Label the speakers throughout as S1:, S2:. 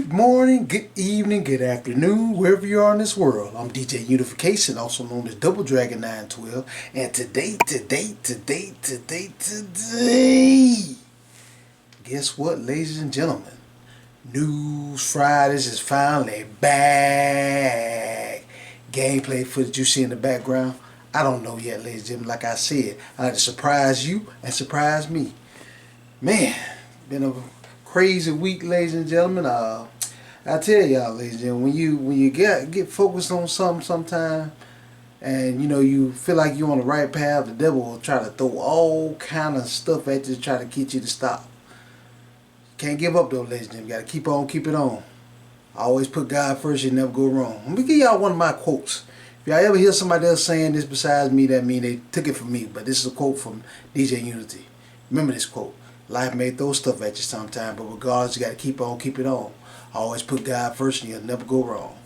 S1: Good morning, good evening, good afternoon, wherever you are in this world. I'm DJ Unification, also known as Double Dragon 912. And today, guess what, ladies and gentlemen? News Fridays is finally back. Gameplay footage you see in the background, I don't know yet, ladies and gentlemen. Like I said, I like to surprise you and surprise me. Man, been a crazy week, ladies and gentlemen. I tell y'all, ladies and gentlemen, when you get focused on something sometime, and you feel like you're on the right path, the devil will try to throw all kind of stuff at you to try to get you to stop. Can't give up though, ladies and gentlemen. You gotta keep on, keep it on. Always put God first. You never go wrong. Let me give y'all one of my quotes. If y'all ever hear somebody else saying this besides me, that means they took it from me. But this is a quote from DJ Unity. Remember this quote. Life may throw stuff at you sometime, but regardless, you got to keep on, keep it on. Always put God first and you'll never go wrong.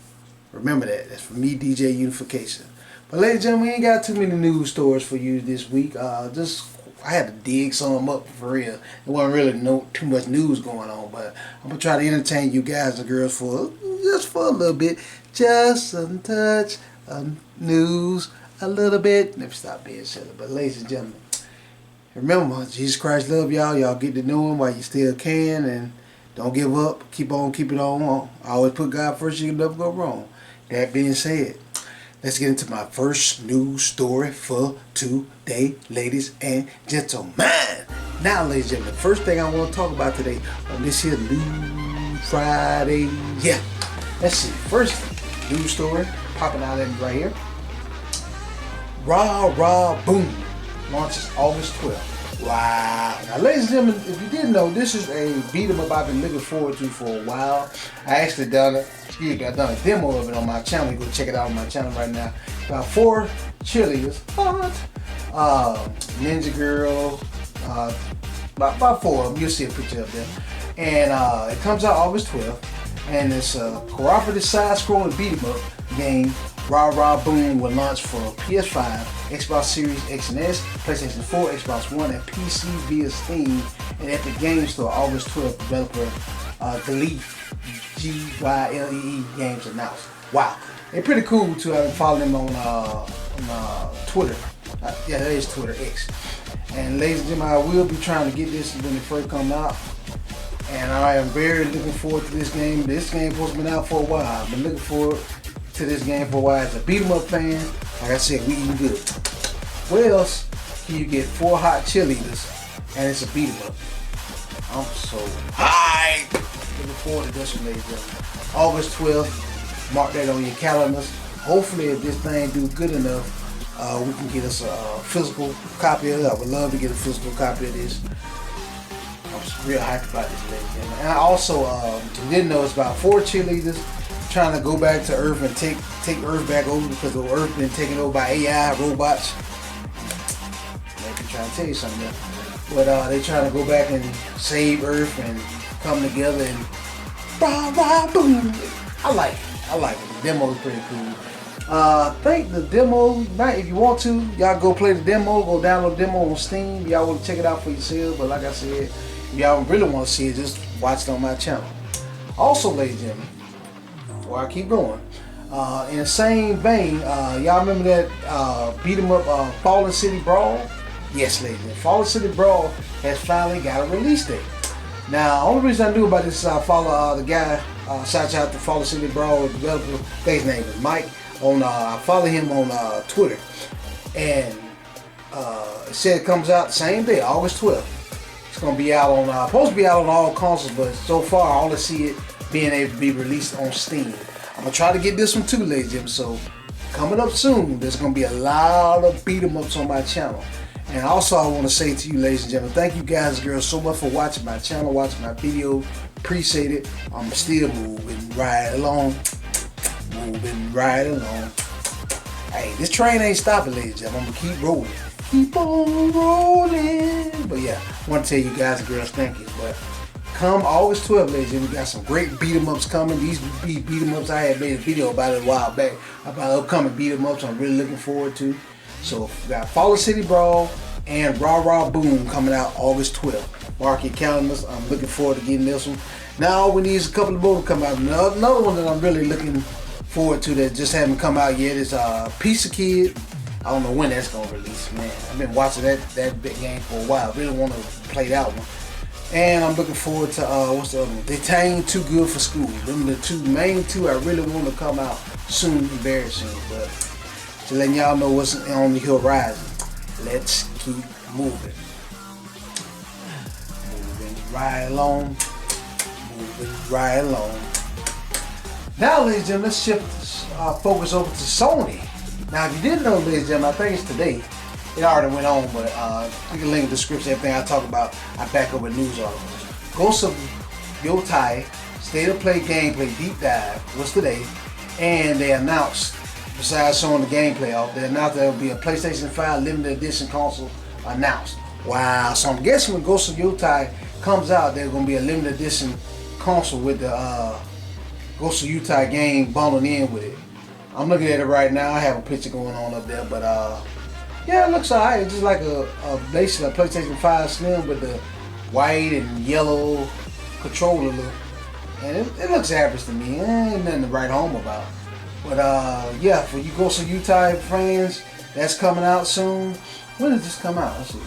S1: Remember that. That's from me, DJ Unification. But ladies and gentlemen, we ain't got too many news stories for you this week. I had to dig some up for real. There wasn't really too much news going on, but I'm going to try to entertain you guys and girls just for a little bit. Just a touch of news, a little bit. Let me stop being silly. But ladies and gentlemen, remember, Jesus Christ love y'all. Y'all get to know Him while you still can, and don't give up. Keep on, keep it on. Always put God first. You can never go wrong. That being said, let's get into my first news story for today, ladies and gentlemen. Now, ladies and gentlemen, the first thing I want to talk about today on this here News Friday. Yeah, let's see. First news story popping out at me right here. Rah, rah, boom. Launches August 12th. Wow. Now, ladies and gentlemen, if you didn't know, this is a beat 'em up I've been looking forward to for a while. I actually done a demo of it on my channel. You go check it out on my channel right now. About 4 cheerleaders. Ninja Girl. About 4 of them. You'll see a picture of them. And it comes out August 12th. And it's a cooperative side-scrolling beat 'em up game. Rah Rah Boom will launch for PS5, Xbox Series X and S, PlayStation 4, Xbox One, and PC via Steam and Epic Games Store August 12th. Developer Gyle Games announced. Wow, they're pretty cool too. I've been following them on Twitter. Yeah, that is Twitter X. And ladies and gentlemen, I will be trying to get this when it first comes out. And I am very looking forward to this game. This game has been out for a while. I've been looking forward to this game for a while. As a beat 'em up fan, like I said, we eating good. What else can you get? 4 hot cheerleaders, and it's a beat 'em up. I'm so hyped. Looking forward to this one, ladies and gentlemen. August 12th. Mark that on your calendars. Hopefully, if this thing do good enough, we can get us a physical copy of it. I would love to get a physical copy of this. I'm real hyped about this, ladies and gentlemen. And I also, if you didn't know, it's about 4 cheerleaders trying to go back to Earth and take Earth back over because the Earth been taken over by AI robots. Maybe trying to tell you something there. But they trying to go back and save Earth and come together and rah rah boom. I like it. The demo is pretty cool. I think the demo, if you want to, y'all go play the demo, go download the demo on Steam. Y'all want to check it out for yourself. But like I said, if y'all really want to see it, just watch it on my channel. Also, ladies and gentlemen, before I keep going, in the same vein, y'all remember that beat 'em up Fallen City Brawl? Yes, ladies and gentlemen, Fallen City Brawl has finally got a release date. Now, the only reason I knew about this is I follow the guy, shout out to Fallen City Brawl developer, I think his name is Mike. I follow him on Twitter, and it said it comes out the same day, August 12th. It's gonna be out on, supposed to be out on all consoles, but so far I only see it being able to be released on Steam. I'm gonna try to get this one too, ladies and gentlemen. So coming up soon, there's gonna be a lot of beat 'em ups on my channel. And also, I want to say to you, ladies and gentlemen, thank you guys and girls so much for watching my channel, watching my video. Appreciate it. I'm still moving right along. Hey, this train ain't stopping, ladies and gentlemen. I'm gonna keep rolling. Keep on rolling. But yeah, I want to tell you guys and girls, thank you. But come August 12th, ladies and gentlemen, we got some great beat 'em ups coming. These beat 'em ups, I had made a video about it a while back about upcoming beat 'em ups I'm really looking forward to. So we got Fallen City Brawl, and Rah Rah Boom coming out August 12th. Mark your calendars. I'm looking forward to getting this one. Now all we need is a couple of more to come out. Another one that I'm really looking forward to that just haven't come out yet is Pizza Kid. I don't know when that's gonna release, man. I've been watching that big game for a while. I really want to play that one. And I'm looking forward to what's the other one? Detained Too Good for School. Them are the main two I really want to come out soon, very soon. But to letting y'all know what's on the horizon. Let's keep moving. Moving right along. Moving right along. Now, ladies and gentlemen, let's shift focus over to Sony. Now, if you didn't know, ladies and gentlemen, I think it's today. It already went on, but you can link in the description. Everything I talk about, I back up with news articles. Ghost of Yotei State of Play gameplay deep dive was today, and they announced, besides showing the gameplay off, they announced there will be a PlayStation 5 limited edition console announced. Wow! So I'm guessing when Ghost of Yotei comes out, there's going to be a limited edition console with the Ghost of Yotei game bundled in with it. I'm looking at it right now. I have a picture going on up there, but yeah, it looks alright. It's just like basically a PlayStation 5 Slim with the white and yellow controller look, and it looks average to me. Ain't nothing to write home about. But yeah, for you Ghost of Yotei fans, that's coming out soon. When does this come out? Let's see.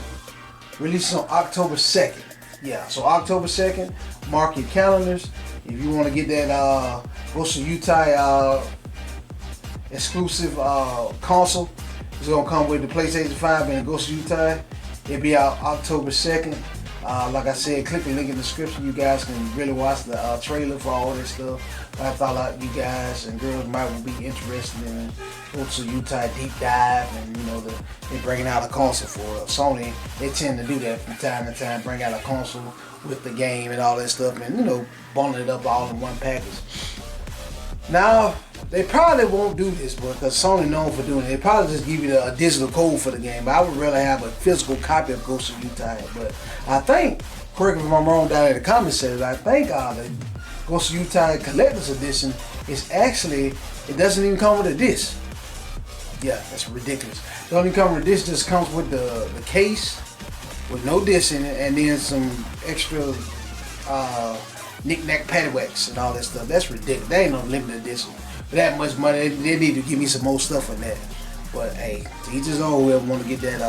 S1: Released on October 2nd. Yeah, so October 2nd. Mark your calendars if you want to get that Ghost of Yotei exclusive console. It's gonna come with the PlayStation 5 and Ghost of Yotei. It'll be out October 2nd. Like I said, click the link in the description. You guys can really watch the trailer for all this stuff. I thought you guys and girls might be interested in Ghost of Yotei deep dive, and you know they're bringing out a console for Sony. They tend to do that from time to time, bring out a console with the game and all that stuff, and you know bundle it up all in one package. Now, they probably won't do this, because Sony known for doing it. They probably just give you a digital code for the game. But I would rather have a physical copy of Ghost of Yotei. But I think, correct me if I'm wrong down in the comments section, I think the Ghost of Yotei Collector's Edition is actually, it doesn't even come with a disc. Yeah, that's ridiculous. It don't even come with a disc, it just comes with the case with no disc in it, and then some extra knick-knack paddywhacks and all that stuff. That's ridiculous. They ain't no limited edition. For that much money, they need to give me some more stuff in that. But hey, each his own. Whoever want to get that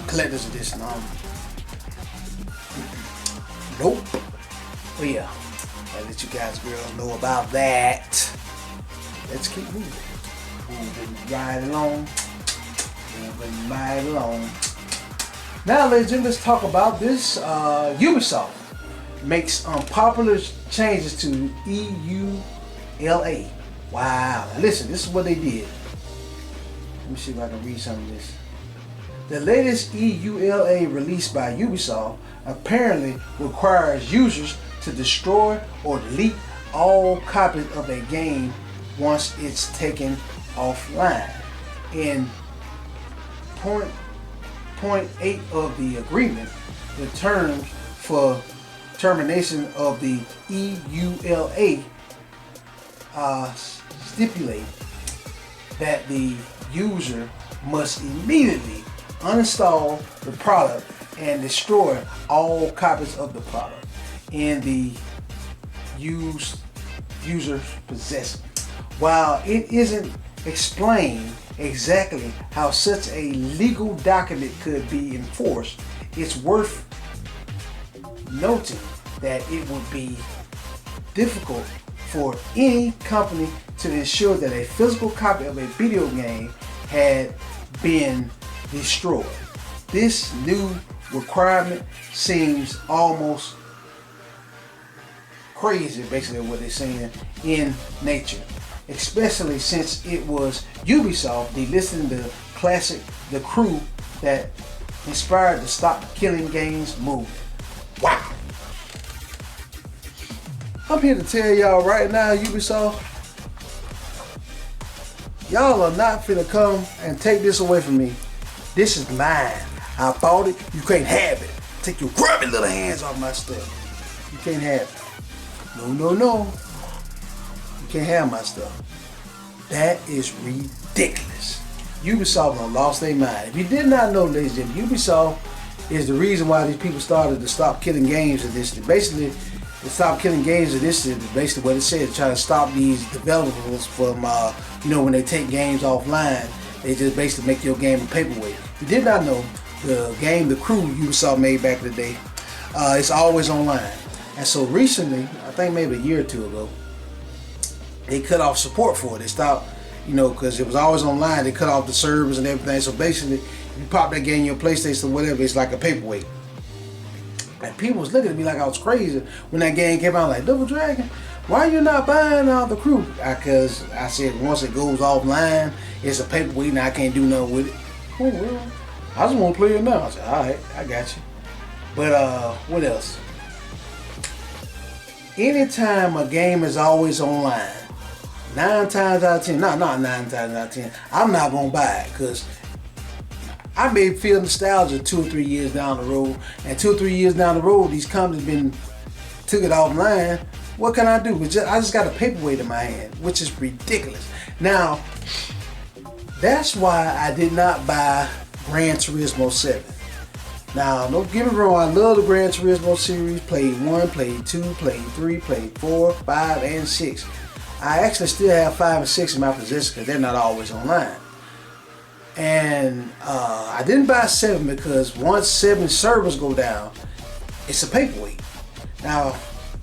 S1: collector's edition. Nope. But yeah, I'll let you guys, girls, know about that. Let's keep moving. Moving right along. Moving right along. Now, ladies and gentlemen, let's talk about this. Ubisoft makes unpopular changes to EULA. Wow. Now listen, this is what they did. Let me see if I can read some of this. The latest EULA released by Ubisoft apparently requires users to destroy or delete all copies of a game once it's taken offline. In point 8 of the agreement, the terms for termination of the EULA stipulate that the user must immediately uninstall the product and destroy all copies of the product in the user's possession. While it isn't explained exactly how such a legal document could be enforced, it's worth noting that it would be difficult for any company to ensure that a physical copy of a video game had been destroyed. This new requirement seems almost crazy, basically what they're saying, in nature, especially since it was Ubisoft delisting the crew that inspired the Stop Killing Games movement. Wow. I'm here to tell y'all right now, Ubisoft, y'all are not finna come and take this away from me. This is mine. I bought it. You can't have it. Take your grubby little hands off my stuff. You can't have it. No. You can't have my stuff. That is ridiculous. Ubisoft done lost their mind. If you did not know, ladies and gentlemen, Ubisoft is the reason why these people started to stop killing games of this. Basically, to stop killing games of this is basically what it says. Trying to stop these developers from, when they take games offline, they just basically make your game a paperweight. If you did not know, the game, The Crew, Ubisoft made back in the day, it's always online. And so recently, I think maybe a year or two ago, they cut off support for it. They stopped, because it was always online. They cut off the servers and everything. So basically, if you pop that game in your PlayStation or whatever, it's like a paperweight. And people was looking at me like I was crazy when that game came out. Like, Double Dragon, why are you not buying The Crew? Because I said once it goes offline, it's a paperweight and I can't do nothing with it. Oh, well, I just want to play it now. I said, all right, I got you. But what else? Anytime a game is always online, 9 times out of 10, not 9 times out of 10, I'm not going to buy it because I may feel nostalgia 2 or 3 years down the road, and 2 or 3 years down the road, these companies took it offline. What can I do? I just got a paperweight in my hand, which is ridiculous. Now, that's why I did not buy Gran Turismo 7. Now, don't get me wrong, I love the Gran Turismo series. Played 1, played 2, played 3, played 4, 5, and 6. I actually still have 5 and 6 in my possession because they're not always online. And I didn't buy 7 because once 7 servers go down, it's a paperweight. Now,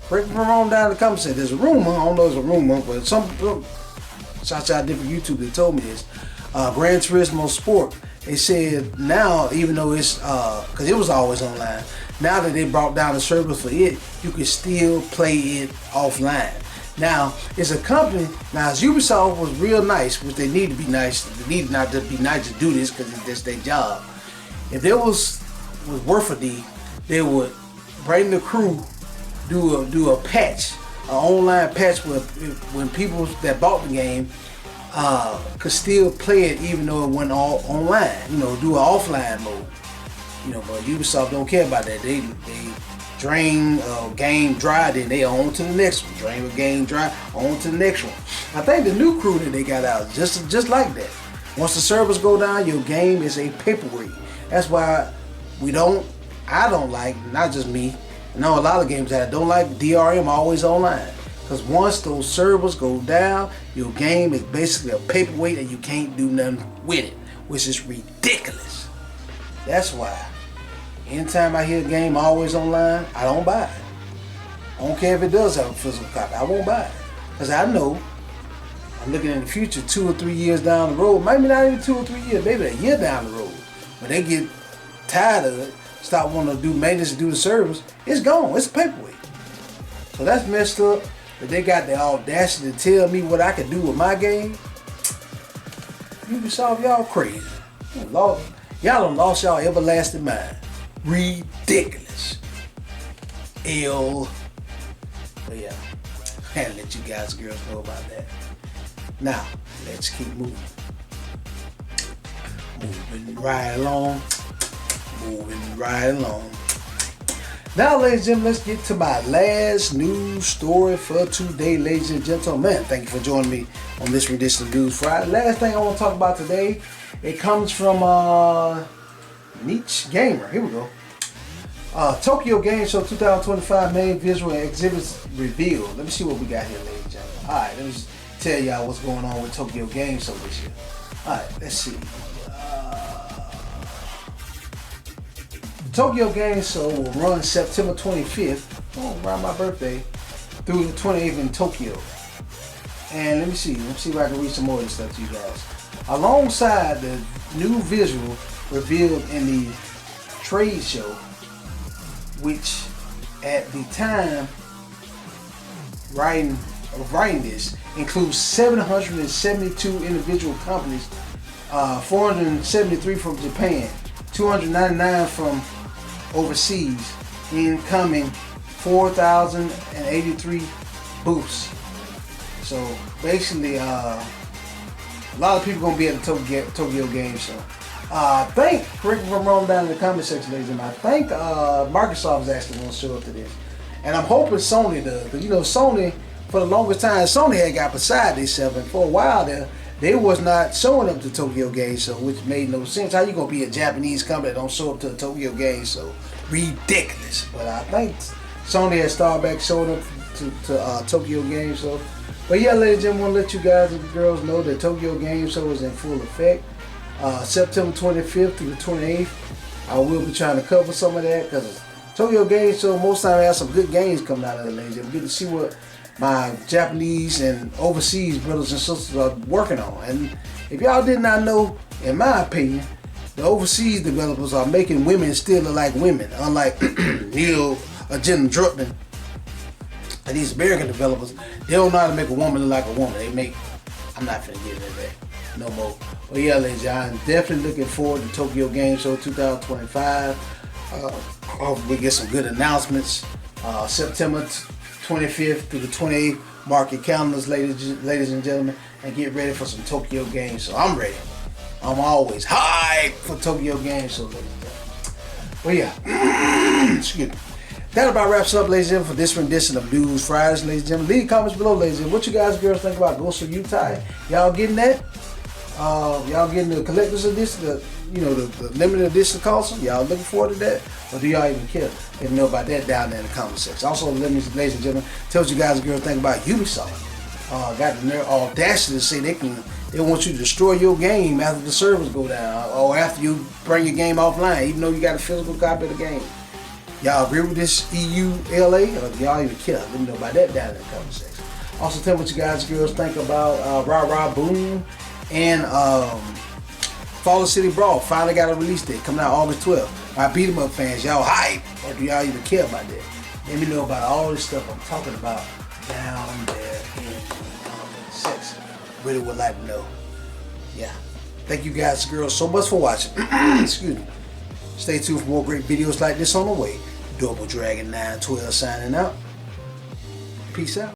S1: correct me if I'm wrong down in the comments, there's a rumor, I don't know if it's a rumor, but some shout out different YouTube that told me this. Gran Turismo Sport, they said now, even though it's, because it was always online, now that they brought down the servers for it, you can still play it offline. Now, it's a company, now as Ubisoft was real nice, which they need to be nice, they need not to be nice to do this because it's their job. If there was worth a deal, they would bring The Crew, do a patch, an online patch where when people that bought the game could still play it even though it went all online, do an offline mode. But Ubisoft don't care about that. They drain a game dry, then they on to the next one. Drain a game dry, on to the next one. I think the new Crew that they got out just like that. Once the servers go down, your game is a paperweight. That's why I don't like, not just me, I know a lot of games that I don't like, DRM always online. Because once those servers go down, your game is basically a paperweight and you can't do nothing with it, which is ridiculous. That's why anytime I hear a game always online, I don't buy it. I don't care if it does have a physical copy, I won't buy it. Because I know I'm looking in the future 2 or 3 years down the road, maybe not even 2 or 3 years, maybe a year down the road, when they get tired of it, stop wanting to do maintenance and do the service, it's gone, it's a paperweight. So that's messed up. But they got the audacity to tell me what I can do with my game. Ubisoft, y'all crazy. Y'all done lost y'all everlasting mind. Ridiculous. But yeah, I had to let you guys and girls know about that. Now, let's keep moving. Moving right along. Now, ladies and gentlemen, let's get to my last news story for today, ladies and gentlemen. Thank you for joining me on this rendition of News Friday. Last thing I want to talk about today, it comes from Niche Gamer. Here we go. Tokyo Game Show 2025 main visual and exhibits revealed. Let me see what we got here, ladies and gentlemen. Alright, let me just tell y'all what's going on with Tokyo Game Show this year. Alright, let's see. Tokyo Game Show will run September 25th, around my birthday, through the 28th in Tokyo. And let me see if I can read some more of this stuff to you guys. Alongside the new visual revealed in the trade show, which at the time of writing this includes 772 individual companies, 473 from Japan, 299 from overseas, incoming 4,083 booths. So basically, a lot of people gonna be at the Tokyo Game Show. I think, correct me if I'm wrong down in the comment section, ladies and gentlemen, I think Microsoft is actually gonna show up to this, and I'm hoping Sony does, because Sony, for the longest time, Sony had got beside themselves, and for a while there, they was not showing up to Tokyo Game Show, which made no sense. How you gonna be a Japanese company that don't show up to the Tokyo Game Show? Ridiculous. But I think Sony had started back showing up to Tokyo Game Show. But yeah, ladies and gentlemen, I want to let you guys and girls know that Tokyo Game Show is in full effect. September 25th through the 28th. I will be trying to cover some of that because Tokyo Game Show most times has some good games coming out of it, ladies. We get to see what my Japanese and overseas brothers and sisters are working on. And if y'all did not know, in my opinion, the overseas developers are making women still look like women, unlike Neil or Jen Druckmann. And these American developers, they don't know how to make a woman look like a woman. They make, I'm not finna get into that no more. But yeah, ladies, I'm definitely looking forward to Tokyo Game Show 2025. Hopefully we get some good announcements. September 25th through the 28th. Mark your calendars, ladies and gentlemen, and get ready for some Tokyo Game Show. I'm ready. I'm always hyped for Tokyo Game Show, ladies and gentlemen. Well, yeah. Excuse me. That about wraps up, ladies and gentlemen, for this rendition of News Fridays, ladies and gentlemen. Leave comments below, ladies and gentlemen. What you guys and girls think about Ghost of Yotei? Y'all getting that? Y'all getting the collector's edition, the limited edition console? Y'all looking forward to that? Or do y'all even care? Let me know about that down there in the comment section. Also, ladies and gentlemen, tell what you guys and girls think about Ubisoft. Got the audacity to say they want you to destroy your game after the servers go down, or after you bring your game offline, even though you got a physical copy of the game. Y'all agree with this EULA, or do y'all even care? Let me know about that down in the comment section. Also, tell what you guys and girls think about Rah Rah Boom and Fallen City Brawl. Finally got a release date coming out August 12th. My beat 'em up fans, y'all hype, or do y'all even care about that? Let me know about all this stuff I'm talking about down there in the comment section. Really would like to know. Yeah. Thank you guys and girls so much for watching. Excuse me. Stay tuned for more great videos like this on the way. Double Dragon 912 signing out. Peace out.